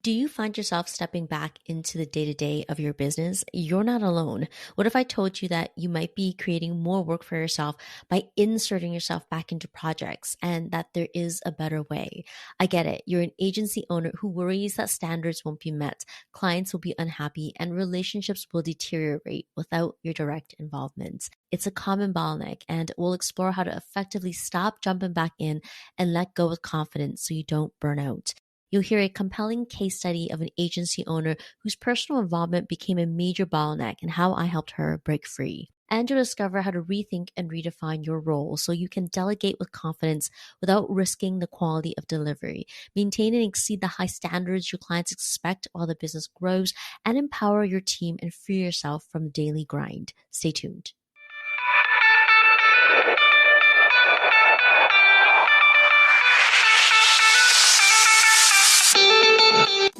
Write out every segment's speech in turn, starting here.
Do you find yourself stepping back into the day-to-day of your business? You're not alone. What if I told you that you might be creating more work for yourself by inserting yourself back into projects and that there is a better way? I get it. You're an agency owner who worries that standards won't be met, clients will be unhappy, and relationships will deteriorate without your direct involvement. It's a common bottleneck, and we'll explore how to effectively stop jumping back in and let go with confidence so you don't burn out. You'll hear a compelling case study of an agency owner whose personal involvement became a major bottleneck and how I helped her break free. And you'll discover how to rethink and redefine your role so you can delegate with confidence without risking the quality of delivery, maintain and exceed the high standards your clients expect while the business grows, and empower your team and free yourself from the daily grind. Stay tuned.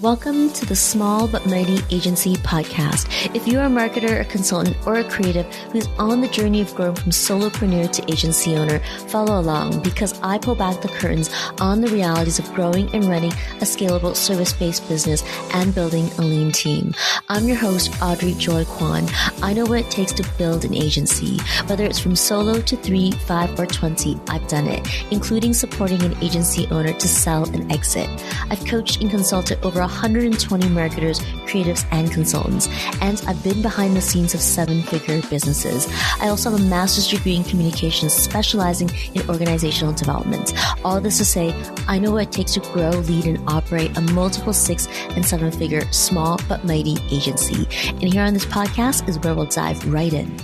Welcome to the Small But Mighty Agency Podcast. If you're a marketer, a consultant, or a creative who's on the journey of growing from solopreneur to agency owner, follow along because I pull back the curtains on the realities of growing and running a scalable service-based business and building a lean team. I'm your host, Audrey Joy Kwan. I know what it takes to build an agency. Whether it's from solo to 3, 5, or 20, I've done it, including supporting an agency owner to sell and exit. I've coached and consulted over 120 marketers, creatives, and consultants, and I've been behind the scenes of 7-figure businesses. I also have a master's degree in communications specializing in organizational development. All this to say, I know what it takes to grow, lead, and operate a multiple 6- and 7-figure small but mighty agency. And here on this podcast is where we'll dive right in.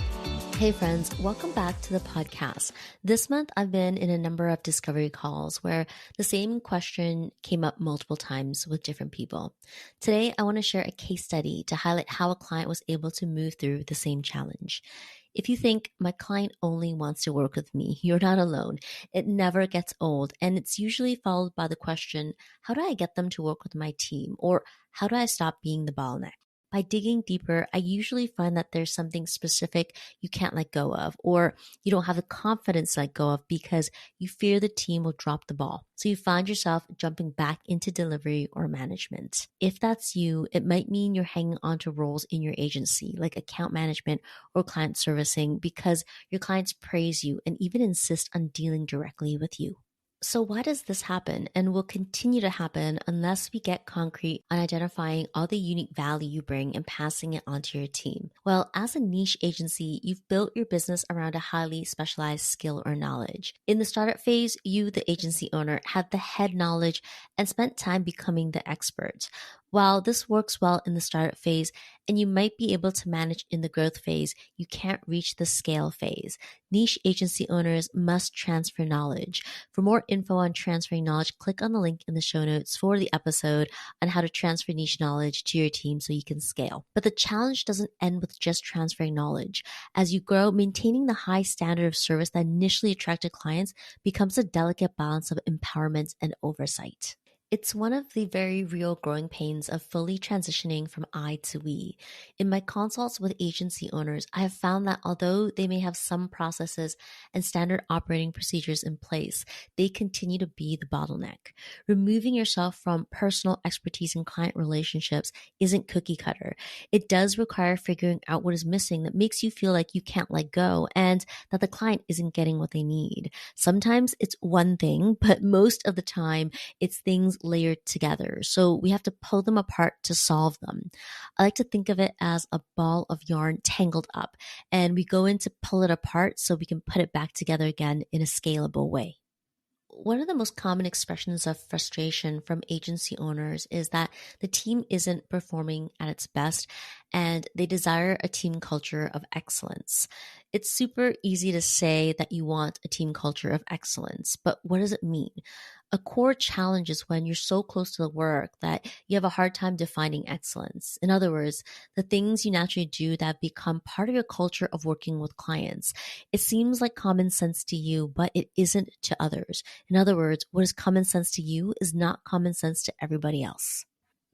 Hey friends, welcome back to the podcast. This month I've been in a number of discovery calls where the same question came up multiple times with different people. Today I want to share a case study to highlight how a client was able to move through the same challenge. If you think my client only wants to work with me, you're not alone. It never gets old, and it's usually followed by the question, how do I get them to work with my team? Or how do I stop being the bottleneck? By digging deeper, I usually find that there's something specific you can't let go of, or you don't have the confidence to let go of because you fear the team will drop the ball. So you find yourself jumping back into delivery or management. If that's you, it might mean you're hanging on to roles in your agency, like account management or client servicing, because your clients praise you and even insist on dealing directly with you. So why does this happen and will continue to happen unless we get concrete on identifying all the unique value you bring and passing it onto your team? Well, as a niche agency, you've built your business around a highly specialized skill or knowledge. In the startup phase, you, the agency owner, had the head knowledge and spent time becoming the expert. While this works well in the startup phase and you might be able to manage in the growth phase, you can't reach the scale phase. Niche agency owners must transfer knowledge. For more info on transferring knowledge, click on the link in the show notes for the episode on how to transfer niche knowledge to your team so you can scale. But the challenge doesn't end with just transferring knowledge. As you grow, maintaining the high standard of service that initially attracted clients becomes a delicate balance of empowerment and oversight. It's one of the very real growing pains of fully transitioning from I to we. In my consults with agency owners, I have found that although they may have some processes and standard operating procedures in place, they continue to be the bottleneck. Removing yourself from personal expertise in client relationships isn't cookie cutter. It does require figuring out what is missing that makes you feel like you can't let go and that the client isn't getting what they need. Sometimes it's one thing, but most of the time it's things layered together. So we have to pull them apart to solve them. I like to think of it as a ball of yarn tangled up, and we go in to pull it apart so we can put it back together again in a scalable way. One of the most common expressions of frustration from agency owners is that the team isn't performing at its best and they desire a team culture of excellence. It's super easy to say that you want a team culture of excellence, but what does it mean? A core challenge is when you're so close to the work that you have a hard time defining excellence. In other words, the things you naturally do that become part of your culture of working with clients. It seems like common sense to you, but it isn't to others. In other words, what is common sense to you is not common sense to everybody else.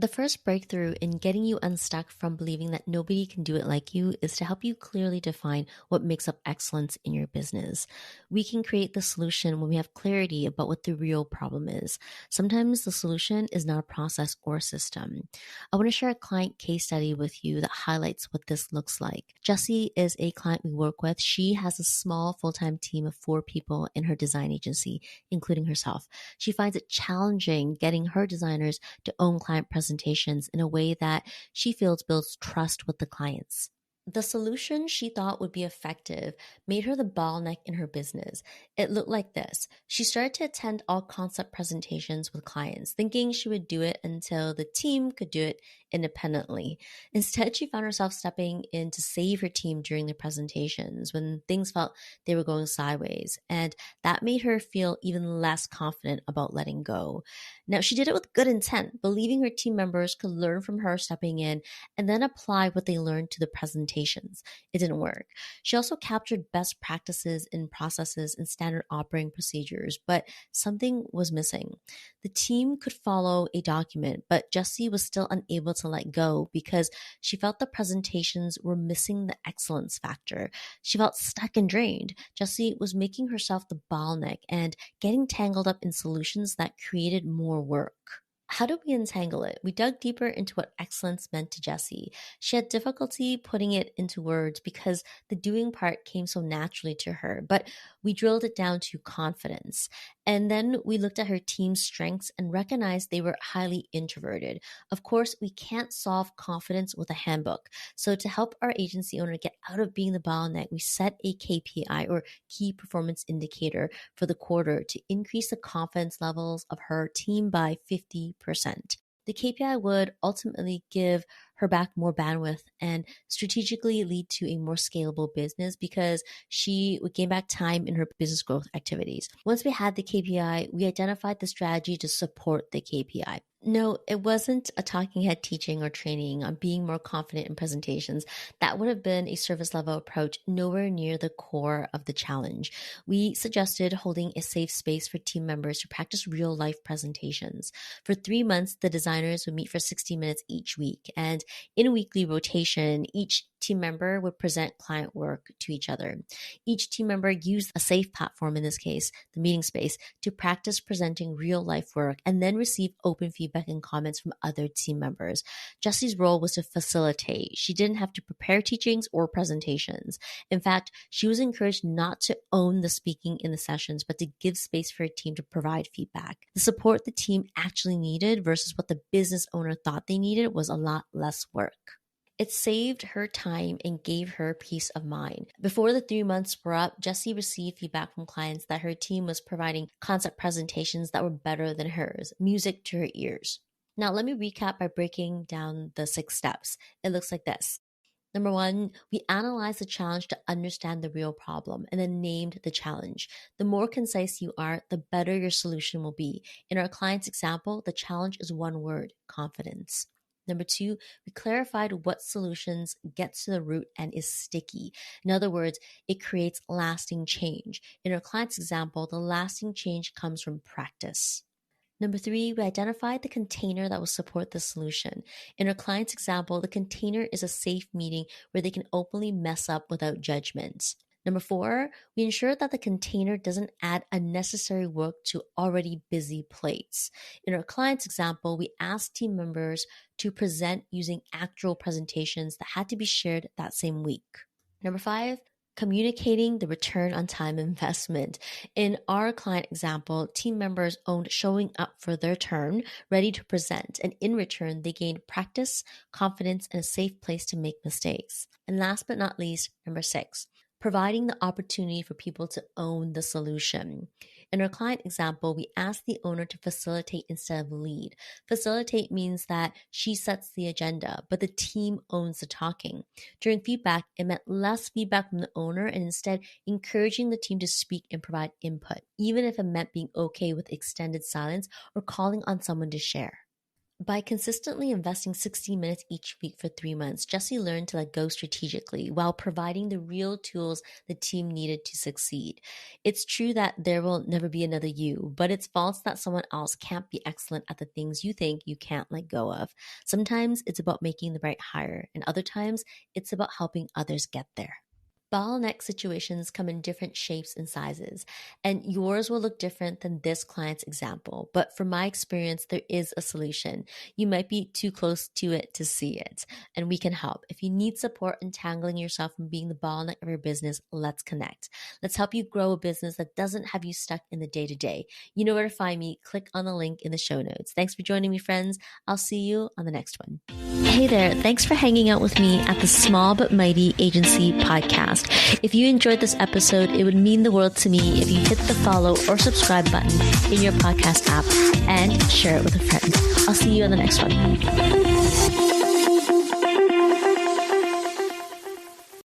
The first breakthrough in getting you unstuck from believing that nobody can do it like you is to help you clearly define what makes up excellence in your business. We can create the solution when we have clarity about what the real problem is. Sometimes the solution is not a process or a system. I want to share a client case study with you that highlights what this looks like. Jessie is a client we work with. She has a small full-time team of 4 people in her design agency, including herself. She finds it challenging getting her designers to own client presentations in a way that she feels builds trust with the clients. The solution she thought would be effective made her the bottleneck in her business. It looked like this. She started to attend all concept presentations with clients, thinking she would do it until the team could do it independently. Instead, she found herself stepping in to save her team during the presentations when things felt they were going sideways, and that made her feel even less confident about letting go. Now, she did it with good intent, believing her team members could learn from her stepping in and then apply what they learned to the presentations. It didn't work. She also captured best practices in processes and standard operating procedures, but something was missing. The team could follow a document, but Jessie was still unable to let go because she felt the presentations were missing the excellence factor. She felt stuck and drained. Jessie was making herself the bottleneck and getting tangled up in solutions that created more work. How did we untangle it? We dug deeper into what excellence meant to Jessie. She had difficulty putting it into words because the doing part came so naturally to her, but we drilled it down to confidence. And then we looked at her team's strengths and recognized they were highly introverted. Of course, we can't solve confidence with a handbook. So to help our agency owner get out of being the bottleneck, we set a KPI or key performance indicator for the quarter to increase the confidence levels of her team by 50%. The KPI would ultimately give her back more bandwidth and strategically lead to a more scalable business because she would gain back time in her business growth activities. Once we had the KPI, we identified the strategy to support the KPI. No, it wasn't a talking head teaching or training on being more confident in presentations. That would have been a service level approach, nowhere near the core of the challenge. We suggested holding a safe space for team members to practice real life presentations. For 3 months, the designers would meet for 60 minutes each week. And in a weekly rotation, each team member would present client work to each other. Each team member used a safe platform, in this case, the meeting space, to practice presenting real life work and then receive open feedback and comments from other team members. Jessie's role was to facilitate. She didn't have to prepare teachings or presentations. In fact, she was encouraged not to own the speaking in the sessions, but to give space for a team to provide feedback. The support the team actually needed versus what the business owner thought they needed was a lot less work. It saved her time and gave her peace of mind. Before the 3 months were up, Jessie received feedback from clients that her team was providing concept presentations that were better than hers, music to her ears. Now, let me recap by breaking down the 6 steps. It looks like this. Number 1, we analyzed the challenge to understand the real problem and then named the challenge. The more concise you are, the better your solution will be. In our client's example, the challenge is one word: confidence. Number 2, we clarified what solutions gets to the root and is sticky. In other words, it creates lasting change. In our client's example, the lasting change comes from practice. Number 3, we identified the container that will support the solution. In our client's example, the container is a safe meeting where they can openly mess up without judgment. Number 4, we ensure that the container doesn't add unnecessary work to already busy plates. In our client's example, we asked team members to present using actual presentations that had to be shared that same week. Number 5, communicating the return on time investment. In our client example, team members owned showing up for their turn, ready to present, and in return, they gained practice, confidence, and a safe place to make mistakes. And last but not least, number 6, providing the opportunity for people to own the solution. In our client example, we asked the owner to facilitate instead of lead. Facilitate means that she sets the agenda, but the team owns the talking. During feedback, it meant less feedback from the owner and instead encouraging the team to speak and provide input, even if it meant being okay with extended silence or calling on someone to share. By consistently investing 60 minutes each week for 3 months, Jesse learned to let go strategically while providing the real tools the team needed to succeed. It's true that there will never be another you, but it's false that someone else can't be excellent at the things you think you can't let go of. Sometimes it's about making the right hire, and other times it's about helping others get there. Bottleneck situations come in different shapes and sizes, and yours will look different than this client's example. But from my experience, there is a solution. You might be too close to it to see it, and we can help. If you need support untangling yourself from being the bottleneck of your business, let's connect. Let's help you grow a business that doesn't have you stuck in the day-to-day. You know where to find me. Click on the link in the show notes. Thanks for joining me, friends. I'll see you on the next one. Hey there. Thanks for hanging out with me at the Small But Mighty Agency podcast. If you enjoyed this episode, it would mean the world to me if you hit the follow or subscribe button in your podcast app and share it with a friend. I'll see you on the next one.